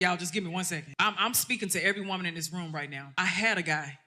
Y'all just give me 1 second. I'm speaking to every woman in this room right now. I had a guy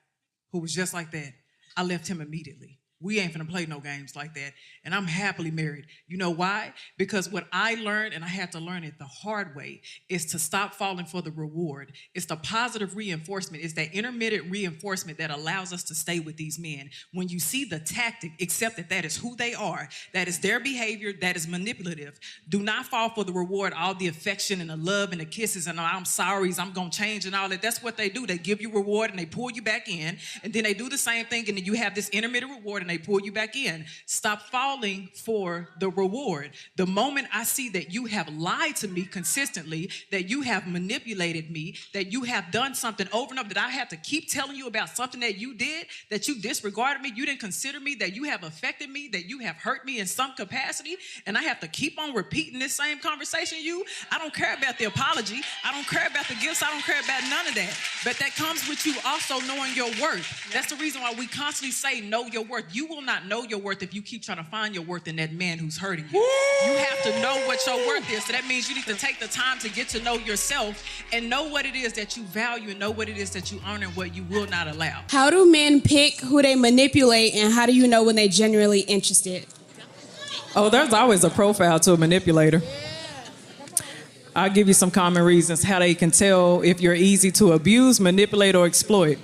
who was just like that. I left him immediately. We ain't finna play no games like that. And I'm happily married. You know why? Because what I learned, and I had to learn it the hard way, is to stop falling for the reward. It's the positive reinforcement. It's that intermittent reinforcement that allows us to stay with these men. When you see the tactic, accept that that is who they are, that is their behavior, that is manipulative. Do not fall for the reward, all the affection and the love and the kisses and I'm sorry, I'm gonna change and all that. That's what they do. They give you reward and they pull you back in, and then they do the same thing, and then you have this intermittent reward and they pull you back in. Stop falling for the reward. The moment I see that you have lied to me consistently, that you have manipulated me, that you have done something over and over, that I have to keep telling you about something that you did, that you disregarded me, you didn't consider me, that you have affected me, that you have hurt me in some capacity, and I have to keep on repeating this same conversation, I don't care about the apology. I don't care about the gifts. I don't care about none of that. But that comes with you also knowing your worth. That's the reason why we constantly say know your worth. You will not know your worth if you keep trying to find your worth in that man who's hurting you. You have to know what your worth is. So that means you need to take the time to get to know yourself and know what it is that you value and know what it is that you earn and what you will not allow. How do men pick who they manipulate, and how do you know when they're genuinely interested? Oh, there's always a profile to a manipulator. I'll give you some common reasons how they can tell if you're easy to abuse, manipulate, or exploit.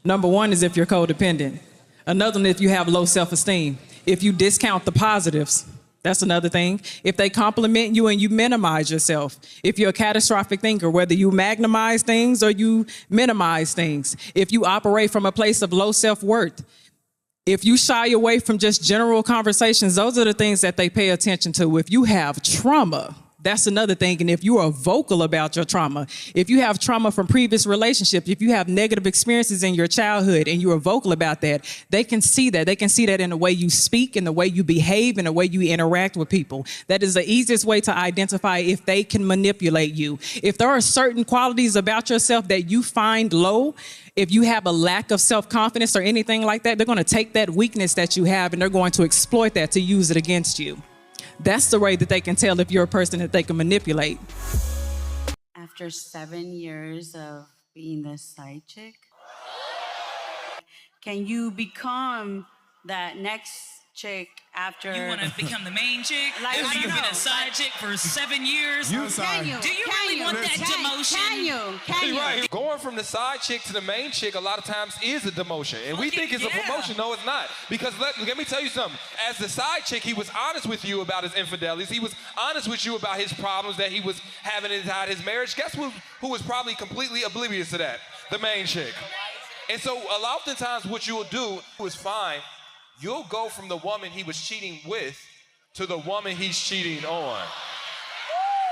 Number one is if you're codependent. Another one, if you have low self-esteem. If you discount the positives, that's another thing. If they compliment you and you minimize yourself. If you're a catastrophic thinker, whether you magnimize things or you minimize things. If you operate from a place of low self-worth. If you shy away from just general conversations, those are the things that they pay attention to. If you have trauma, that's another thing. And if you are vocal about your trauma, if you have trauma from previous relationships, if you have negative experiences in your childhood and you are vocal about that, they can see that. They can see that in the way you speak, in the way you behave, in the way you interact with people. That is the easiest way to identify if they can manipulate you. If there are certain qualities about yourself that you find low, if you have a lack of self-confidence or anything like that, they're going to take that weakness that you have and they're going to exploit that to use it against you. That's the way that they can tell if you're a person that they can manipulate. After 7 years of being the side chick, can you become that next chick after? You want to become the main chick? Like, After you've been a side chick for 7 years? Can you? Do you really want that demotion? Can you? Right. Going from the side chick to the main chick a lot of times is a demotion. And we think it's a promotion. No, it's not. Because let me tell you something. As the side chick, he was honest with you about his infidelities. He was honest with you about his problems that he was having inside his marriage. Guess who was probably completely oblivious to that? The main chick. And so oftentimes what you'll do is fine. You'll go from the woman he was cheating with to the woman he's cheating on.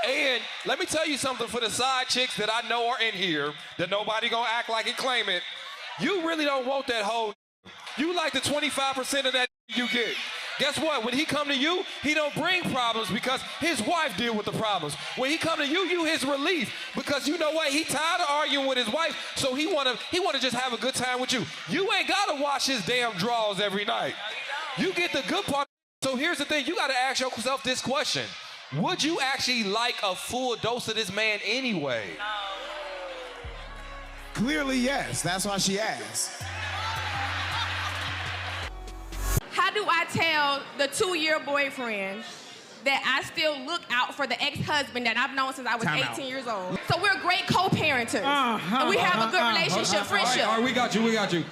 And let me tell you something for the side chicks that I know are in here, that nobody gonna act like it, claim it. You really don't want that whole. You like the 25% of that you get. Guess what? When he come to you, he don't bring problems because his wife deal with the problems. When he come to you, you his relief because you know what? He tired of arguing with his wife, so he wanna just have a good time with you. You ain't gotta wash his damn drawers every night. You get the good part. So here's the thing, you gotta ask yourself this question. Would you actually like a full dose of this man anyway? Clearly, yes. That's why she asked. How do I tell the 2-year boyfriend that I still look out for the ex-husband that I've known since I was 18 years old? So we're great co-parenters. And we have a good relationship, friendship. All right, we got you.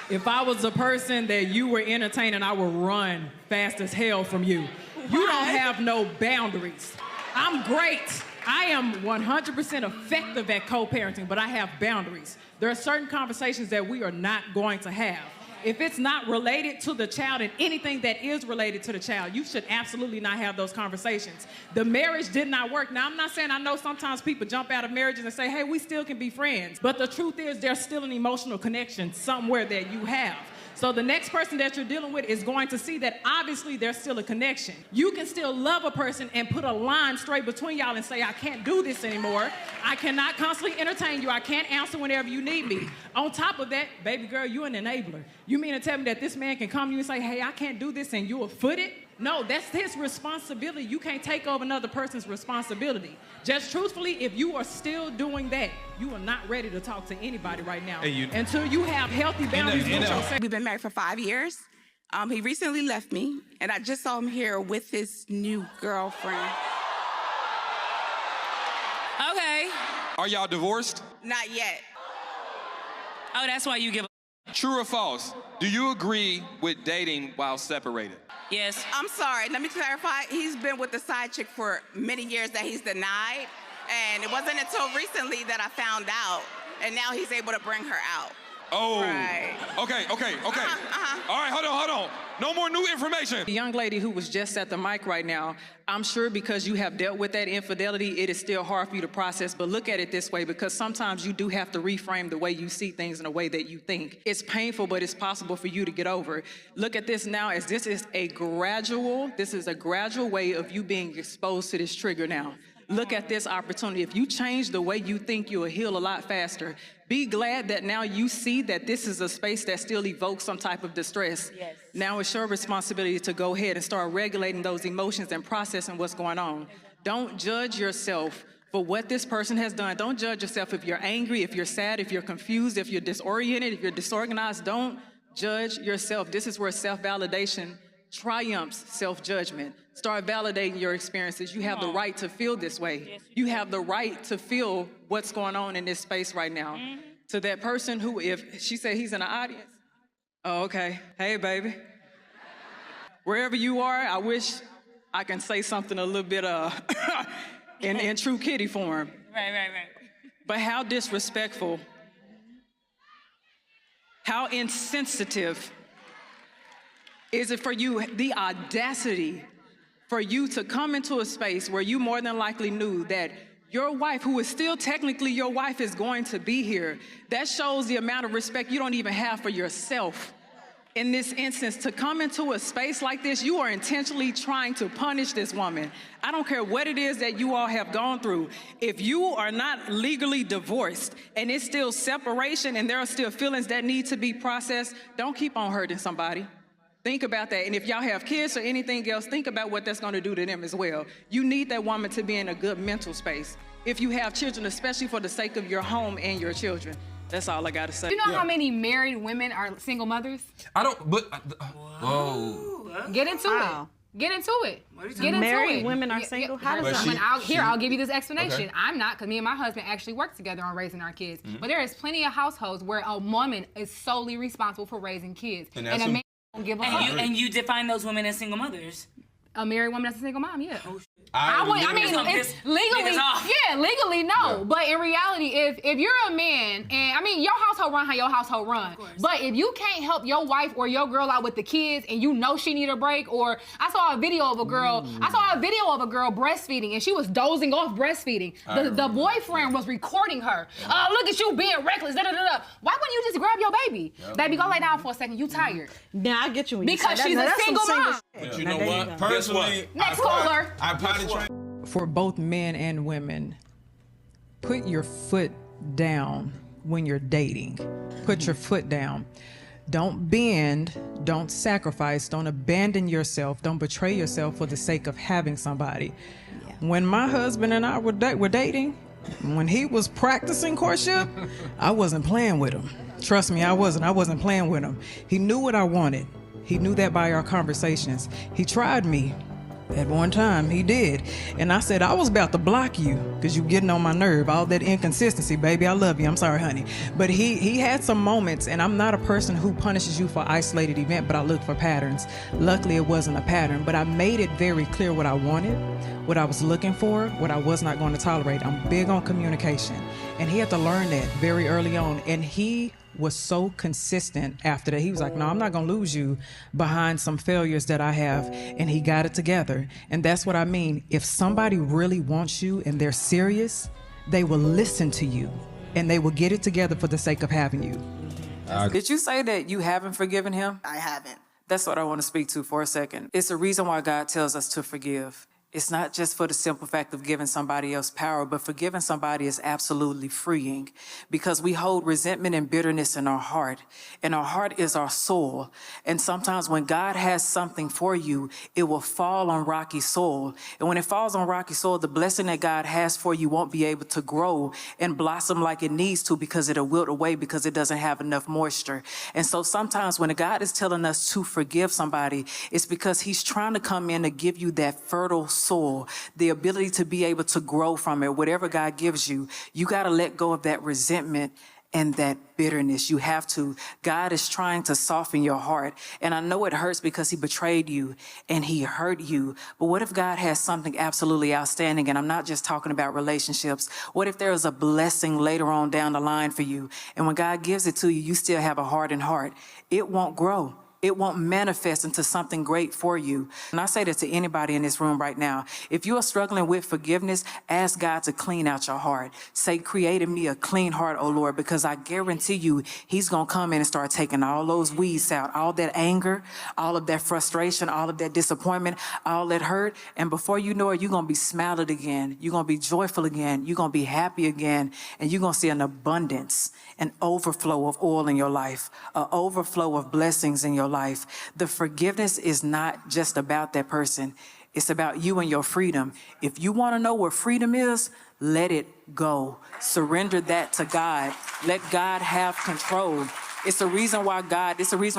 If I was a person that you were entertaining, I would run fast as hell from you. You don't have no boundaries. I'm great. I am 100% effective at co-parenting, but I have boundaries. There are certain conversations that we are not going to have. If it's not related to the child and anything that is related to the child, you should absolutely not have those conversations. The marriage did not work. Now, I'm not saying I know sometimes people jump out of marriages and say, hey, we still can be friends. But the truth is there's still an emotional connection somewhere that you have. So the next person that you're dealing with is going to see that obviously there's still a connection. You can still love a person and put a line straight between y'all and say, I can't do this anymore. I cannot constantly entertain you. I can't answer whenever you need me. On top of that, baby girl, you're an enabler. You mean to tell me that this man can come to you and say, hey, I can't do this and you'll foot it? No, that's his responsibility. You can't take over another person's responsibility. Just truthfully, if you are still doing that, you are not ready to talk to anybody right now until you have healthy boundaries with yourself. We've been married for 5 years. He recently left me, and I just saw him here with his new girlfriend. Okay. Are y'all divorced? Not yet. Oh, that's why you give. True or false? Do you agree with dating while separated? Yes. I'm sorry, let me clarify. He's been with the side chick for many years that he's denied, and it wasn't until recently that I found out, and now he's able to bring her out. Oh. Right. Okay. All right, hold on. No more new information. The young lady who was just at the mic right now, I'm sure because you have dealt with that infidelity, it is still hard for you to process, but look at it this way, because sometimes you do have to reframe the way you see things in a way that you think. It's painful, but it's possible for you to get over. Look at this now as this is a gradual way of you being exposed to this trigger now. Look at this opportunity. If you change the way you think, you'll heal a lot faster. Be glad that now you see that this is a space that still evokes some type of distress. Yes. Now it's your responsibility to go ahead and start regulating those emotions and processing what's going on. Don't judge yourself for what this person has done. Don't judge yourself if you're angry, if you're sad, if you're confused, if you're disoriented, if you're disorganized. Don't judge yourself. This is where self-validation triumphs self-judgment. Start validating your experiences. You have the right to feel this way. You have the right to feel what's going on in this space right now. To that person who, if she said he's in the audience, oh, okay. Hey, baby. Wherever you are, I wish I can say something a little bit in true kitty form. Right. But how disrespectful, how insensitive is it for you, the audacity for you to come into a space where you more than likely knew that your wife, who is still technically your wife, is going to be here. That shows the amount of respect you don't even have for yourself. In this instance, to come into a space like this, you are intentionally trying to punish this woman. I don't care what it is that you all have gone through. If you are not legally divorced and it's still separation and there are still feelings that need to be processed, don't keep on hurting somebody. Think about that. And if y'all have kids or anything else, think about what that's going to do to them as well. You need that woman to be in a good mental space. If you have children, especially for the sake of your home and your children. That's all I got to say. You know how many married women are single mothers? I don't, but, whoa. Get into it. Get into it. Get into Married it. women are single? How does that? I'll give you this explanation. Okay. I'm not, because me and my husband actually work together on raising our kids. Mm-hmm. But there is plenty of households where a woman is solely responsible for raising kids. And a man don't give a fuck. And you define those women as single mothers? A married woman that's a single mom, yeah. Oh, I mean, it's legally, no. Yeah. But in reality, if you're a man, and I mean, your household run how your household run. But if you can't help your wife or your girl out with the kids, and you know she need a break, or I saw a video of a girl breastfeeding, and she was dozing off breastfeeding. The boyfriend was recording her. Look at you being reckless. Da, da, da, da. Why wouldn't you just grab your baby? Yep. Baby, go lay down for a second. You tired? Now I get you. Because she's a single mom. But you know what? Personally, next caller. For both men and women, put your foot down when you're dating. Put your foot down. Don't bend, don't sacrifice, don't abandon yourself, don't betray yourself for the sake of having somebody. Yeah. When my husband and I were dating, when he was practicing courtship, I wasn't playing with him. Trust me, I wasn't playing with him. He knew what I wanted. He knew that by our conversations. He tried me. At one time, he did. And I said, I was about to block you because you getting on my nerve. All that inconsistency, baby, I love you. I'm sorry, honey. But he had some moments, and I'm not a person who punishes you for isolated event, but I look for patterns. Luckily, it wasn't a pattern, but I made it very clear what I wanted, what I was looking for, what I was not going to tolerate. I'm big on communication. And he had to learn that very early on. And he was so consistent after that. He was like, no, I'm not gonna lose you behind some failures that I have. And he got it together. And that's what I mean. If somebody really wants you and they're serious, they will listen to you and they will get it together for the sake of having you. Did you say that you haven't forgiven him? I haven't. That's what I want to speak to for a second. It's the reason why God tells us to forgive. It's not just for the simple fact of giving somebody else power, but forgiving somebody is absolutely freeing because we hold resentment and bitterness in our heart, and our heart is our soul. And sometimes when God has something for you, it will fall on rocky soil. And when it falls on rocky soil, the blessing that God has for you won't be able to grow and blossom like it needs to because it'll wilt away because it doesn't have enough moisture. And so sometimes when God is telling us to forgive somebody, it's because he's trying to come in to give you that fertile soil, the ability to be able to grow from it. Whatever God gives you, you got to let go of that resentment and that bitterness. You have to. God is trying to soften your heart. And I know it hurts because he betrayed you and he hurt you. But what if God has something absolutely outstanding? And I'm not just talking about relationships. What if there is a blessing later on down the line for you? And when God gives it to you, you still have a hardened heart. It won't grow. It won't manifest into something great for you. And I say that to anybody in this room right now. If you are struggling with forgiveness, ask God to clean out your heart. Say, create in me a clean heart, oh Lord, because I guarantee you he's going to come in and start taking all those weeds out, all that anger, all of that frustration, all of that disappointment, all that hurt. And before you know it, you're going to be smiling again. You're going to be joyful again. You're going to be happy again. And you're going to see an abundance, an overflow of oil in your life, an overflow of blessings in your life. The forgiveness is not just about that person. It's about you and your freedom. If you want to know what freedom is, let it go. Surrender that to God. Let God have control. It's the reason why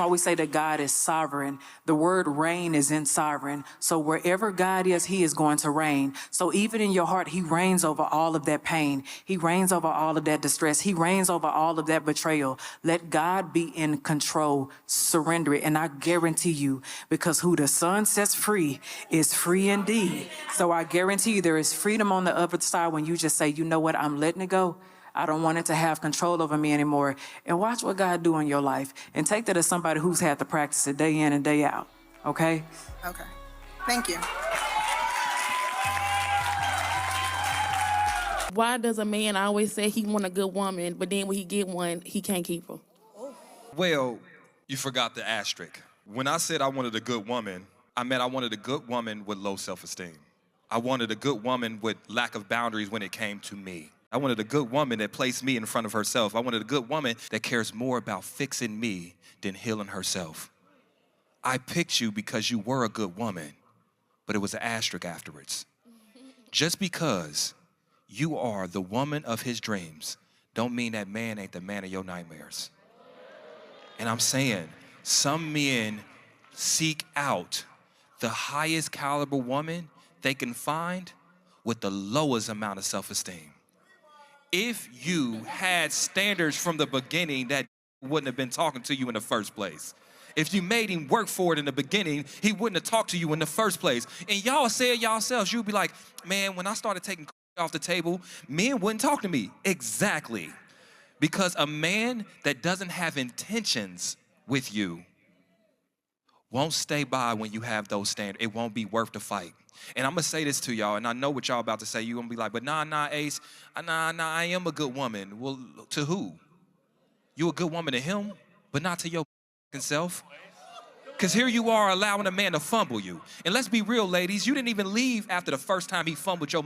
we say that God is sovereign. The word reign is in sovereign. So wherever God is, he is going to reign. So even in your heart, he reigns over all of that pain. He reigns over all of that distress. He reigns over all of that betrayal. Let God be in control. Surrender it. And I guarantee you, because who the Son sets free is free indeed. So I guarantee you there is freedom on the other side when you just say, you know what, I'm letting it go. I don't want it to have control over me anymore. And watch what God do in your life. And take that as somebody who's had to practice it day in and day out. Okay? Okay. Thank you. Why does a man always say he want a good woman, but then when he get one, he can't keep her? Well, you forgot the asterisk. When I said I wanted a good woman, I meant I wanted a good woman with low self-esteem. I wanted a good woman with lack of boundaries when it came to me. I wanted a good woman that placed me in front of herself. I wanted a good woman that cares more about fixing me than healing herself. I picked you because you were a good woman, but it was an asterisk afterwards. Just because you are the woman of his dreams don't mean that man ain't the man of your nightmares. And I'm saying some men seek out the highest caliber woman they can find with the lowest amount of self-esteem. If you had standards from the beginning, that wouldn't have been talking to you in the first place. If you made him work for it in the beginning, he wouldn't have talked to you in the first place. And y'all said yourselves, you'd be like, man, when I started taking off the table, men wouldn't talk to me. Exactly. Because a man that doesn't have intentions with you won't stay by when you have those standards. It won't be worth the fight. And I'm going to say this to y'all, and I know what y'all about to say. You're going to be like, but nah, Ace, I am a good woman. Well, to who? You a good woman to him, but not to your self? Because here you are allowing a man to fumble you. And let's be real, ladies, you didn't even leave after the first time he fumbled your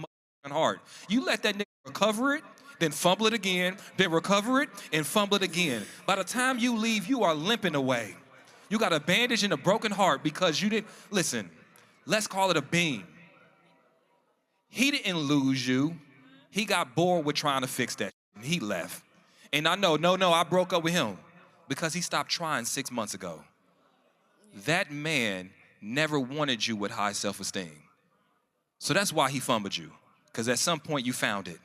heart. You let that nigga recover it, then fumble it again, then recover it, and fumble it again. By the time you leave, you are limping away. You got a bandage and a broken heart because you didn't, listen, let's call it a beam. He didn't lose you. He got bored with trying to fix that. He left. And I know, I broke up with him because he stopped trying 6 months ago. That man never wanted you with high self-esteem. So that's why he fumbled you, because at some point you found it.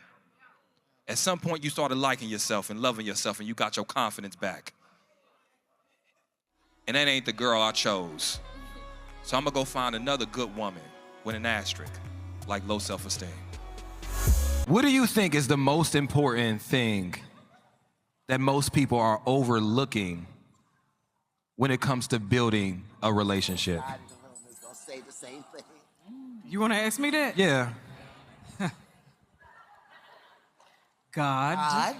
At some point you started liking yourself and loving yourself and you got your confidence back. And that ain't the girl I chose. So I'm gonna go find another good woman with an asterisk, like low self-esteem. What do you think is the most important thing that most people are overlooking when it comes to building a relationship? You want to ask me that? Yeah. God.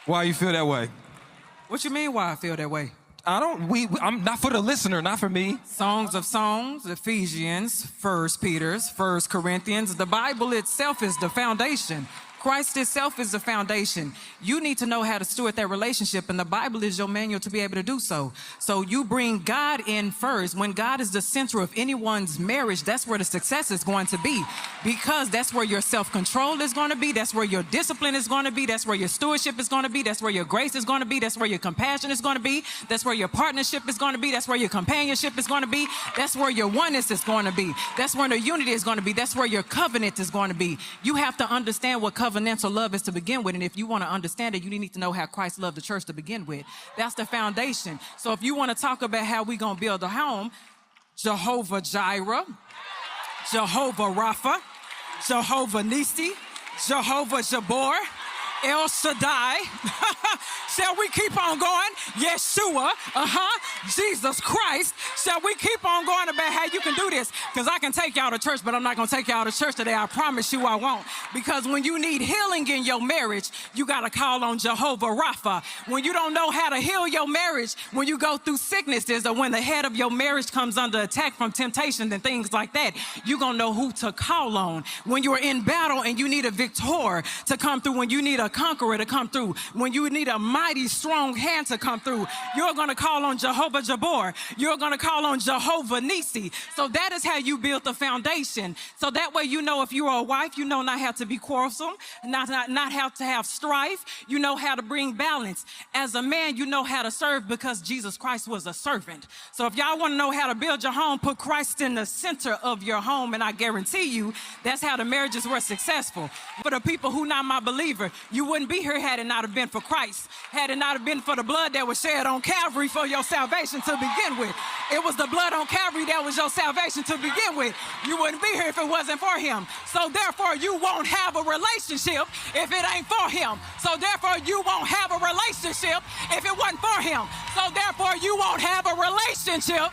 Why you feel that way? What you mean why I feel that way? I'm not for the listener, not for me. Songs of Songs, Ephesians, 1 Peter, 1 Corinthians. The Bible itself is the foundation. Christ itself is the foundation. You need to know how to steward that relationship, and the Bible is your manual to be able to do so. So you bring God in first. When God is the center of anyone's marriage, that's where the success is going to be, because that's where your self-control is going to be. That's where your discipline is going to be. That's where your stewardship is going to be. That's where your grace is going to be. That's where your compassion is going to be. That's where your partnership is going to be. That's where your companionship is going to be. That's where your oneness is going to be. That's where the unity is going to be. That's where your covenant is going to be. You have to understand what covenantal love is to begin with, and if you want to understand it, you need to know how Christ loved the church to begin with. That's the foundation. So if you want to talk about how we're going to build a home, Jehovah Jireh, Jehovah Rapha, Jehovah Nisi, Jehovah Jabor, El Shaddai. Shall we keep on going? Yeshua, Jesus Christ. Shall we keep on going about how you can do this? Because I can take y'all to church, but I'm not going to take y'all to church today. I promise you I won't. Because when you need healing in your marriage, you got to call on Jehovah Rapha. When you don't know how to heal your marriage, when you go through sicknesses, or when the head of your marriage comes under attack from temptation and things like that, you're going to know who to call on. When you're in battle and you need a victor to come through, when you need a conqueror to come through, when you need a mighty strong hand to come through, you're going to call on Jehovah Jabor. You're going to call on Jehovah Nisi. So that is how you build the foundation. So that way, you know, if you are a wife, you know not how to be quarrelsome, not how to have strife. You know how to bring balance. As a man, you know how to serve, because Jesus Christ was a servant. So if y'all want to know how to build your home, put Christ in the center of your home, and I guarantee you that's how the marriages were successful. For the people who not my believer, you wouldn't be here had it not have been for Christ, had it not have been for the blood that was shed on Calvary for your salvation to begin with. It was the blood on Calvary that was your salvation to begin with. You wouldn't be here if it wasn't for him. So therefore, you won't have a relationship if it ain't for him. So therefore, you won't have a relationship if it wasn't for him. So therefore, you won't have a relationship